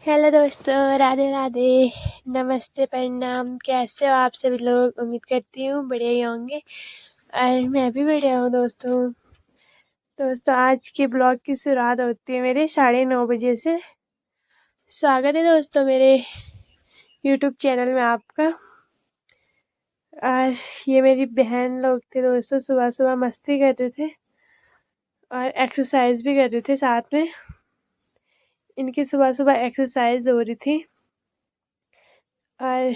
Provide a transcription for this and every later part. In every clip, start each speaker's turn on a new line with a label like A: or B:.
A: Hello दोस्तों, राधे राधे, नमस्ते, प्रणाम। कैसे हो आप सभी लोग? उम्मीद करती हूँ बढ़िया ही होंगे और मैं भी बढ़िया हूँ दोस्तों आज के ब्लॉग की शुरुआत होती है मेरे 9:30 बजे से। स्वागत है दोस्तों मेरे यूट्यूब चैनल में आपका। और ये मेरी बहन लोग थे दोस्तों, सुबह सुबह मस्ती कर रहे थे और एक्सरसाइज भी कर रहे थे साथ में। इनकी सुबह सुबह एक्सरसाइज हो रही थी। और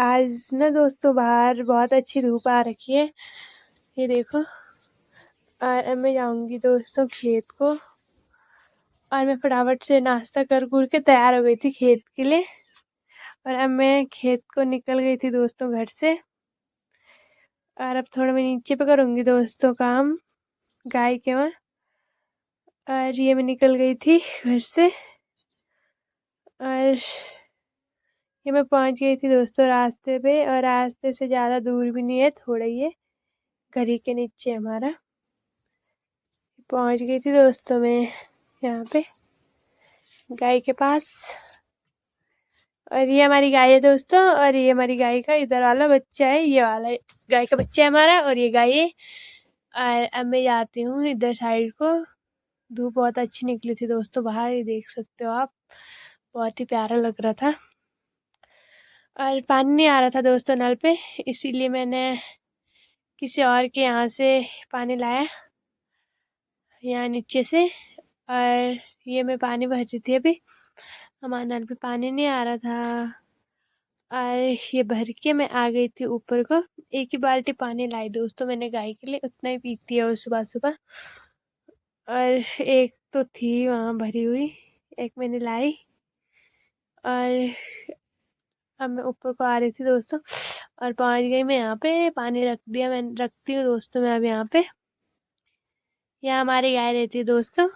A: आज ना दोस्तों बाहर बहुत अच्छी धूप आ रखी है, ये देखो। और अब मैं जाऊंगी दोस्तों खेत को, और मैं फटाफट से नाश्ता कर के तैयार हो गई थी खेत के लिए। और अब मैं खेत को निकल गई थी दोस्तों घर से। और अब थोड़ा मैं नीचे पे करूँगी दोस्तों काम गाय के वहाँ। और ये मैं निकल गई थी घर से, और ये मैं पहुँच गई थी दोस्तों रास्ते पे। और रास्ते से ज़्यादा दूर भी नहीं है, थोड़ा ही है, घर ही के नीचे हमारा। पहुँच गई थी दोस्तों मैं यहाँ पे गाय के पास। और ये हमारी गाय है दोस्तों, और ये हमारी गाय का इधर वाला बच्चा है, ये वाला गाय का बच्चा है हमारा, और ये गाय है। और अब मैं जाती हूँ इधर साइड को। धूप बहुत अच्छी निकली थी दोस्तों बाहर, ये देख सकते हो आप, बहुत ही प्यारा लग रहा था। और पानी नहीं आ रहा था दोस्तों नल पे, इसीलिए मैंने किसी और के यहाँ से पानी लाया, यहाँ नीचे से। और ये मैं पानी भर रही थी अभी, हमारे नल पे पानी नहीं आ रहा था। और ये भर के मैं आ गई थी ऊपर को। एक ही बाल्टी पानी लाई दोस्तों मैंने गाय के लिए, उतना ही पीती है वो सुबह सुबह। और एक तो थी वहाँ भरी हुई, एक मैंने लाई। और अब मैं ऊपर को आ रही थी दोस्तों, और पहुँच गई मैं यहाँ पे। पानी रख दिया, मैं रखती हूँ दोस्तों मैं अब यहाँ पे। यहाँ हमारी गाय रहती है दोस्तों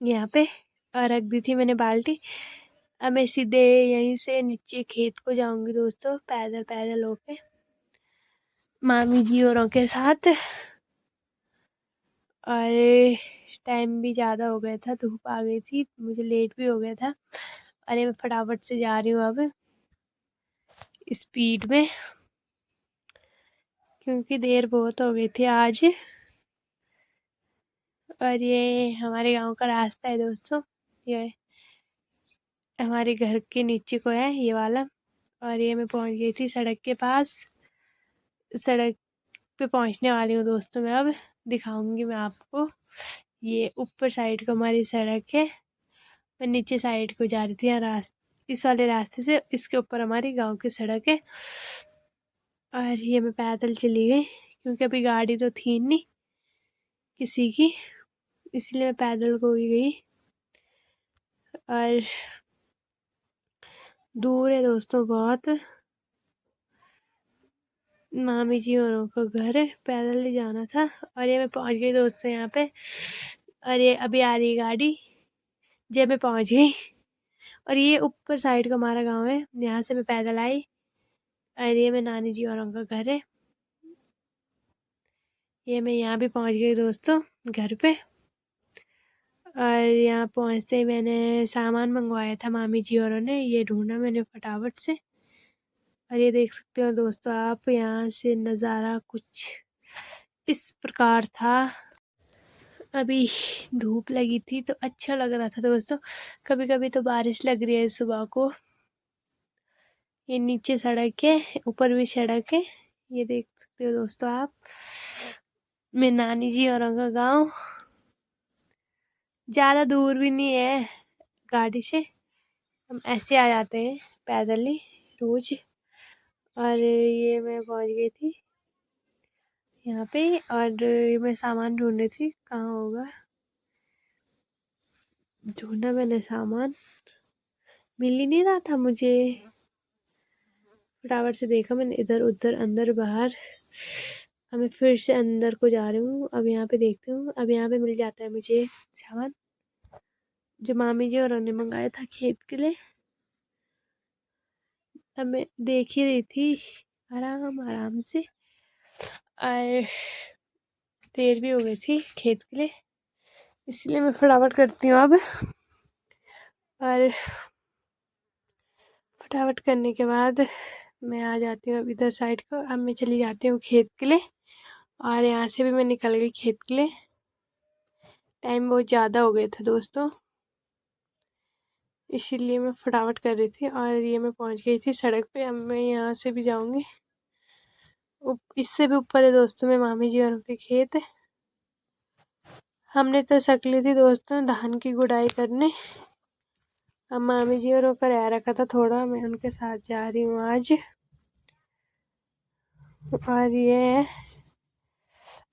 A: यहाँ पे, और रख दी थी मैंने बाल्टी। अब मैं सीधे यहीं से नीचे खेत को जाऊंगी दोस्तों, पैदल पैदल होके मामी जी औरों के साथ। और टाइम भी ज़्यादा हो गया था, धूप आ गई थी, मुझे लेट भी हो गया था। अरे मैं फटाफट से जा रही हूँ अब स्पीड में, क्योंकि देर बहुत हो गई थी आज। और ये हमारे गांव का रास्ता है दोस्तों, ये हमारे घर के नीचे को है ये वाला। और ये मैं पहुंच गई थी सड़क के पास, सड़क पे पहुंचने वाली हूँ दोस्तों मैं अब। दिखाऊंगी मैं आपको, ये ऊपर साइड को हमारी सड़क है, मैं नीचे साइड को जा रही थी यहाँ इस वाले रास्ते से, इसके ऊपर हमारी गांव की सड़क है। और ये मैं पैदल चली गई, क्योंकि अभी गाड़ी तो थी नहीं किसी की, इसलिए मैं पैदल को ही गई। और दूर है दोस्तों बहुत, मामी जी औरों का घर है, पैदल ही जाना था। और ये मैं पहुंच गई दोस्तों यहाँ पे, और ये अभी आ रही गाड़ी, जब मैं पहुंच गई। और ये ऊपर साइड का हमारा गांव है, यहाँ से मैं पैदल आई। और ये मैं नानी जी औरों का घर है। ये मैं यहाँ भी पहुंच गई दोस्तों घर पे। और यहाँ पहुँचते ही मैंने सामान मंगवाया था मामी जी औरों ने, ये ढूंढा मैंने फटाफट से। और ये देख सकते हो दोस्तों आप, यहाँ से नज़ारा कुछ इस प्रकार था। अभी धूप लगी थी तो अच्छा लग रहा था दोस्तों, कभी कभी तो बारिश लग रही है सुबह को। ये नीचे सड़क है, ऊपर भी सड़क है, ये देख सकते हो दोस्तों आप। मैं नानी जी औरों का गाँव, ज़्यादा दूर भी नहीं है गाड़ी से, हम ऐसे आ जाते हैं पैदल ही रोज। और ये मैं पहुंच गई थी यहाँ पे, और मैं सामान ढूंढ रही थी कहाँ होगा, ढूंढा मैंने सामान, मिल ही नहीं रहा था मुझे। फटाफट से देखा मैंने इधर उधर अंदर बाहर, अब मैं फिर से अंदर को जा रही हूँ। अब यहाँ पे देखती हूँ, अब यहाँ पे मिल जाता है मुझे सामान जो मामी जी और उन्होंने मंगाया था खेत के लिए। अब मैं देख ही रही थी आराम आराम से, और देर भी हो गई थी खेत के लिए, इसलिए मैं फटाफट करती हूँ अब। और फटाफट करने के बाद मैं आ जाती हूँ अब इधर साइड को। अब मैं चली जाती हूँ खेत के लिए, और यहाँ से भी मैं निकल गई खेत के लिए। टाइम बहुत ज़्यादा हो गया था दोस्तों, इसीलिए मैं फटाफट कर रही थी। और ये मैं पहुँच गई थी सड़क पे। अब मैं यहाँ से भी जाऊँगी, इससे भी ऊपर है दोस्तों में मामी जी और के खेत है। हमने तो सकली थी दोस्तों धान की गुड़ाई करने। अब मामी जी और का रह रखा था थोड़ा, मैं उनके साथ जा रही हूँ आज। और ये है,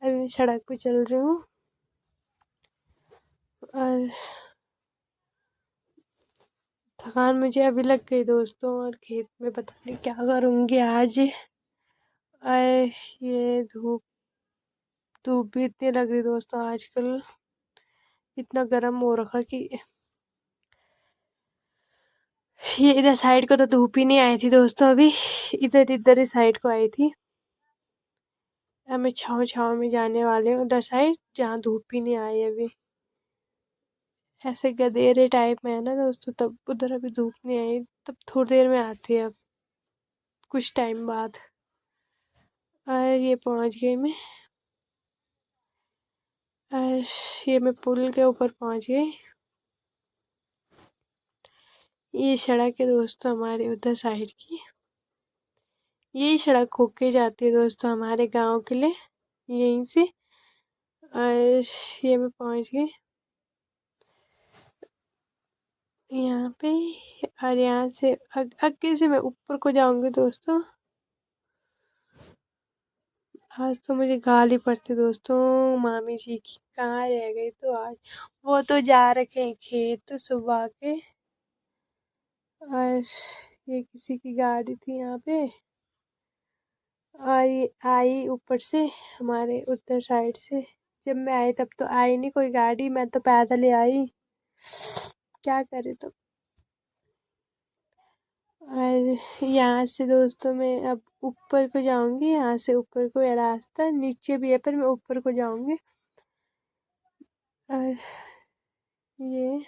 A: अभी मैं सड़क पे चल रही हूँ और थकान मुझे अभी लग गई दोस्तों। और खेत में पता नहीं क्या करूँगी आज। और ये धूप धूप भी इतनी लग रही दोस्तों आजकल, इतना गर्म हो रखा कि ये इधर साइड को तो धूप ही नहीं आई थी दोस्तों, अभी इधर इधर ही साइड को आई थी। अब मैं छाँव छाँव में जाने वाले हूँ उधर साइड, जहाँ धूप ही नहीं आई अभी। ऐसे गधेरे टाइप में है ना दोस्तों, तब उधर अभी धूप नहीं आई, तब थोड़ी देर में आती है अब कुछ टाइम बाद। और ये पहुँच गई मैं, और ये मैं पुल के ऊपर पहुँच गई। ये सड़क है दोस्तों हमारे उधर साइड की, यही सड़क होके जाती है दोस्तों हमारे गांव के लिए यहीं से। और ये मैं पहुँच गई यहाँ पे। और यहाँ से आगे से मैं ऊपर को जाऊंगी दोस्तों। आज तो मुझे गाली पड़ती दोस्तों मामी जी की, कहाँ रह गई तो आज। वो तो जा रखे हैं खेत सुबह के। और ये किसी की गाड़ी थी यहाँ पे, और ये आई ऊपर से हमारे उधर साइड से। जब मैं आई तब तो आई नहीं कोई गाड़ी, मैं तो पैदल ही आई, क्या करे तो। और यहाँ से दोस्तों मैं अब ऊपर को जाऊंगी, यहाँ से ऊपर को है रास्ता, नीचे भी है पर मैं ऊपर को जाऊंगी। और ये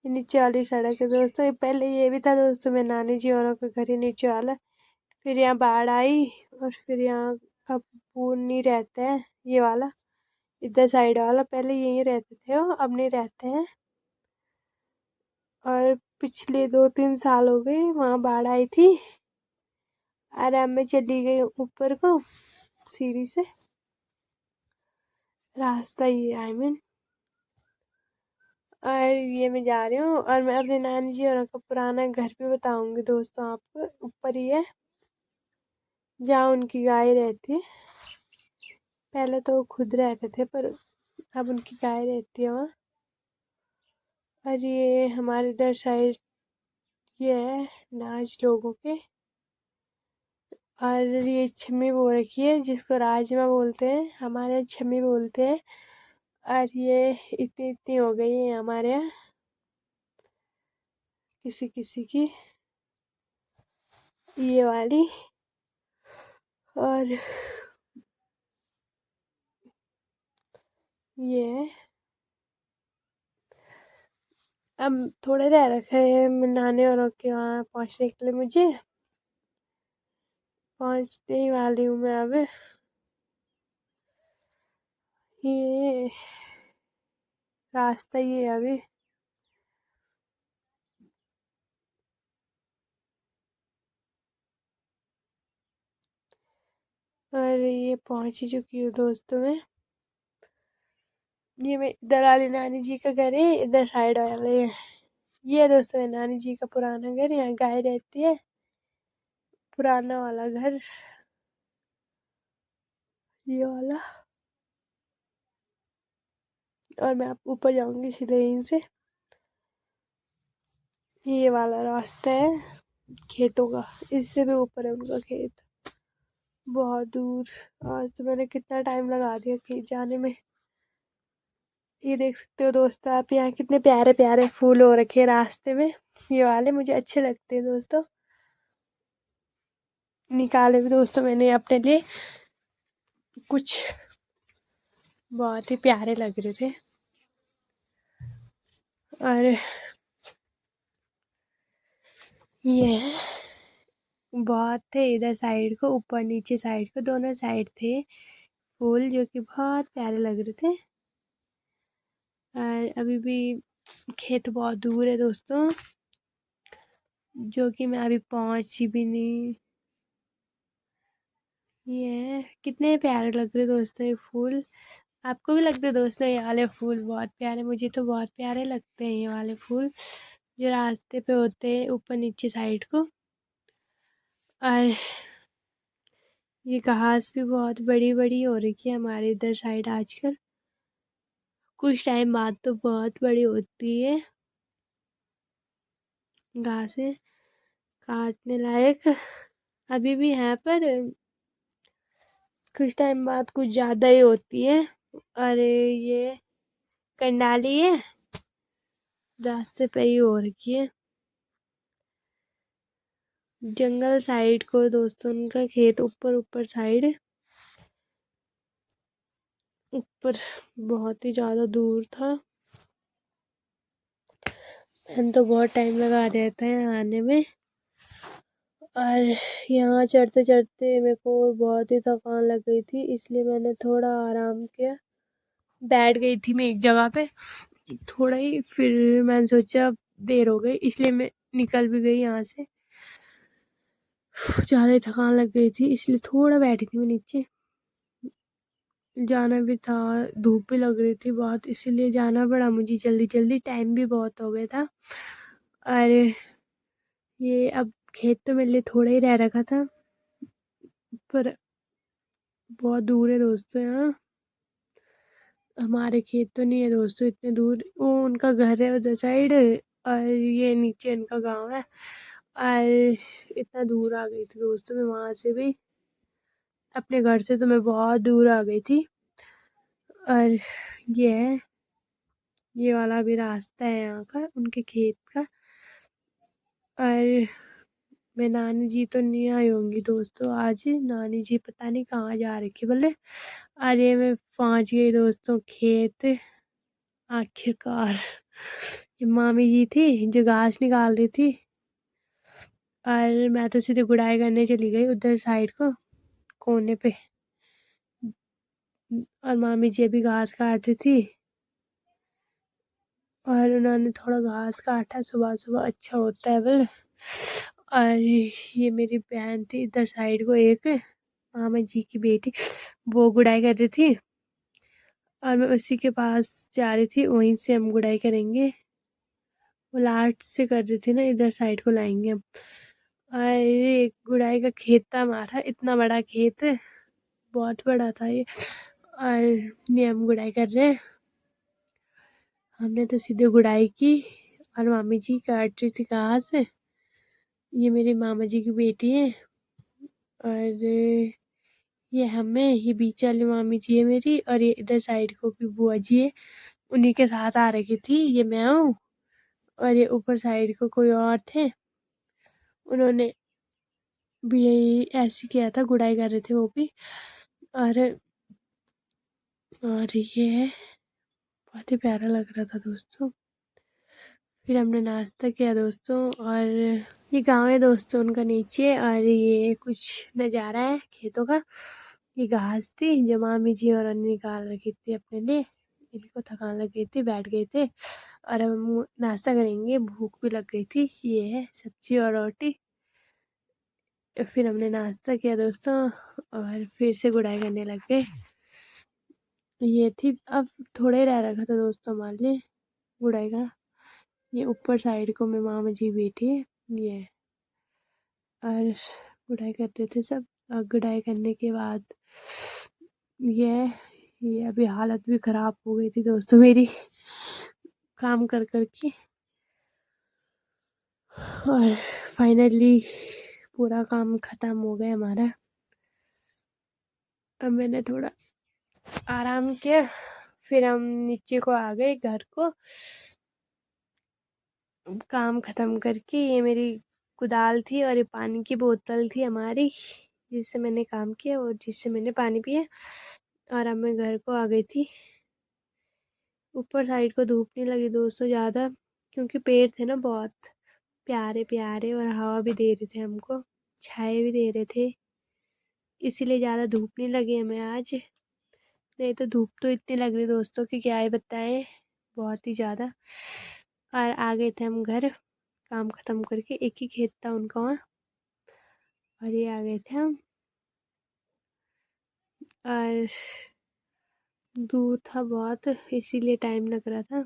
A: नीचे वाली सड़क है दोस्तों। ये पहले ये भी था दोस्तों मैं नानी जी औरों का घर ही नीचे वाला, फिर यहाँ बाढ़ आई और फिर यहाँ अब वो नहीं रहते हैं ये वाला, इधर साइड वाला। पहले यहीं रहते थे वो, अब नहीं रहते हैं। और पिछले 2-3 साल हो गए वहाँ बाढ़ आई थी। और अब मैं चली गई ऊपर को सीढ़ी से, रास्ता ये आई मीन। और ये मैं जा रही हूँ, और मैं अपने नानी जी और का पुराना घर भी बताऊंगी दोस्तों आपको। ऊपर ही है जहाँ उनकी गाय रहती है, पहले तो वो खुद रहते थे पर अब उनकी गाय रहती है वहाँ। और ये हमारे इधर साइड ये है नाच लोगों के। और ये छम्मी बो रखी है जिसको राजमा बोलते हैं, हमारे यहाँ छम्मी बोलते हैं। और ये इतनी इतनी हो गई है हमारे यहाँ किसी किसी की, ये वाली। और ये अब थोड़े रह रखे हैं नाने और के वहाँ पहुँचने के लिए, मुझे पहुँचने ही वाली हूँ मैं अब। ये रास्ता ये है अभी। और ये पहुँच ही चुकी हूँ दोस्तों मैं। ये मैं इधर वाली नानी जी का घर है, इधर साइड वाले ये दोस्तों है नानी जी का पुराना घर, यहाँ गाय रहती है, पुराना वाला घर ये वाला। और मैं आप ऊपर जाऊंगी सीधे यहीं से, ये वाला रास्ता है खेतों का, इससे भी ऊपर है उनका खेत बहुत दूर। आज तो मैंने कितना टाइम लगा दिया खेत जाने में। ये देख सकते हो दोस्तों आप, यहाँ कितने प्यारे प्यारे फूल हो रखे हैं रास्ते में, ये वाले मुझे अच्छे लगते हैं दोस्तों। निकाले भी दोस्तों मैंने अपने लिए कुछ, बहुत ही प्यारे लग रहे थे। और ये बहुत थे इधर साइड को, ऊपर नीचे साइड को, दोनों साइड थे फूल जो कि बहुत प्यारे लग रहे थे। और अभी भी खेत बहुत दूर है दोस्तों, जो कि मैं अभी पहुंची भी नहीं। ये कितने प्यारे लग रहे दोस्तों ये फूल। आपको भी लगते दोस्तों ये वाले फूल बहुत प्यारे? मुझे तो बहुत प्यारे लगते हैं ये वाले फूल जो रास्ते पे होते हैं ऊपर नीचे साइड को। और ये घास भी बहुत बड़ी बड़ी हो रखी है हमारे इधर साइड आजकल, कुछ टाइम बाद तो बहुत बड़ी होती है घासें, काटने लायक अभी भी है, पर कुछ टाइम बाद कुछ ज़्यादा ही होती है। और ये कंडाली है, रास्ते पे ही हो रखी है। जंगल साइड को दोस्तों उनका खेत ऊपर ऊपर साइड, ऊपर बहुत ही ज़्यादा दूर था। मैंने तो बहुत टाइम लगा दिया था यहाँ आने में। और यहाँ चढ़ते चढ़ते मेरे को बहुत ही थकान लग गई थी, इसलिए मैंने थोड़ा आराम किया, बैठ गई थी मैं एक जगह पे थोड़ा ही। फिर मैंने सोचा देर हो गई, इसलिए मैं निकल भी गई यहाँ से। ज़्यादा ही थकान लग गई थी, इसलिए थोड़ा बैठी थी मैं नीचे। जाना भी था, धूप भी लग रही थी बहुत, इसीलिए जाना पड़ा मुझे जल्दी जल्दी, टाइम भी बहुत हो गया था। और ये अब खेत तो मेरे लिए थोड़ा ही रह रखा था, पर बहुत दूर है दोस्तों। यहाँ हमारे खेत तो नहीं है दोस्तों इतने दूर, वो उनका घर है उधर साइड और ये नीचे इनका गांव है। और इतना दूर आ गई थी दोस्तों मैं वहाँ से भी, अपने घर से तो मैं बहुत दूर आ गई थी। और ये है, ये वाला भी रास्ता है यहाँ का उनके खेत का। और मैं नानी जी तो नहीं आई होंगी दोस्तों आज, नानी जी पता नहीं कहाँ जा रखी बोले। आज ये मैं पहुँच गई दोस्तों खेत आखिरकार। ये मामी जी थी जो घास निकाल रही थी, और मैं तो सीधे गुड़ाई करने चली गई उधर साइड को कोने पे। और मामी जी अभी घास काट रही थी, और उन्होंने थोड़ा घास काटा, सुबह सुबह अच्छा होता है बोले। और ये मेरी बहन थी इधर साइड को एक, मामा जी की बेटी, वो गुड़ाई कर रही थी और मैं उसी के पास जा रही थी, वहीं से हम गुड़ाई करेंगे। वो लास्ट से कर रही थी ना, इधर साइड को लाएंगे हम। अरे गुड़ाई का खेत था हमारा, इतना बड़ा खेत, बहुत बड़ा था ये। और ये हम गुड़ाई कर रहे हैं, हमने तो सीधे गुड़ाई की और मामी जी काट रही थी घास। ये मेरे मामा जी की बेटी है, और ये हमें, ये बीच वाली मामी जी है मेरी, और ये इधर साइड को भी बुआ जी है, उन्हीं के साथ आ रखी थी। ये मैं हूँ, और ये ऊपर साइड को कोई और थे, उन्होंने भी यही ऐसे किया था, गुड़ाई कर रहे थे वो भी। और ये बहुत ही प्यारा लग रहा था दोस्तों। फिर हमने नाश्ता किया दोस्तों, और ये गांव है दोस्तों उनका नीचे, और ये कुछ नज़ारा है खेतों का। ये घास थी जो मामी जी और अन्य निकाल रखी थी अपने लिए, इनको थकान लग गई थी, बैठ गए थे। और अब हम नाश्ता करेंगे, भूख भी लग गई थी। ये है सब्जी और रोटी। फिर हमने नाश्ता किया दोस्तों, और फिर से गुड़ाई करने लग गए। ये थी, अब थोड़े रह रखा था दोस्तों हमारे लिए गुड़ाई का। ये ऊपर साइड को मैं मामा जी बैठी है, ये और गुड़ाई करते थे सब। और गुड़ाई करने के बाद ये अभी हालत भी ख़राब हो गई थी दोस्तों मेरी काम कर कर के। और फाइनली पूरा काम ख़त्म हो गया हमारा। अब मैंने थोड़ा आराम किया, फिर हम नीचे को आ गए घर को काम ख़त्म करके। ये मेरी कुदाल थी और ये पानी की बोतल थी हमारी, जिससे मैंने काम किया और जिससे मैंने पानी पिया। और अब मैं घर को आ गई थी। ऊपर साइड को धूप नहीं लगी दोस्तों ज़्यादा, क्योंकि पेड़ थे ना बहुत, प्यारे प्यारे, और हवा भी दे रहे थे हमको, छाए भी दे रहे थे, इसीलिए ज़्यादा धूप नहीं लगी हमें आज। नहीं तो धूप तो इतनी लग रही दोस्तों कि क्या ही बताएं, बहुत ही ज़्यादा। और आ गए थे हम घर काम ख़त्म करके, एक ही खेत था उनका वहाँ, और ये आ गए थे हम। और दूर था बहुत, इसीलिए टाइम लग रहा था।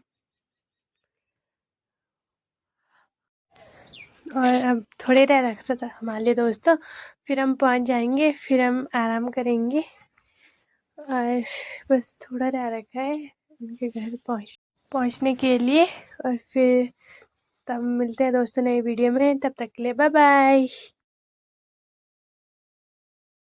A: और अब थोड़े रह रखा था हमारे लिए दोस्तों, फिर हम पहुँच जाएंगे, फिर हम आराम करेंगे। और बस थोड़ा रह रखा है उनके घर पहुँचने के लिए। और फिर तब मिलते हैं दोस्तों नई वीडियो में, तब तक के लिए बाय बाय।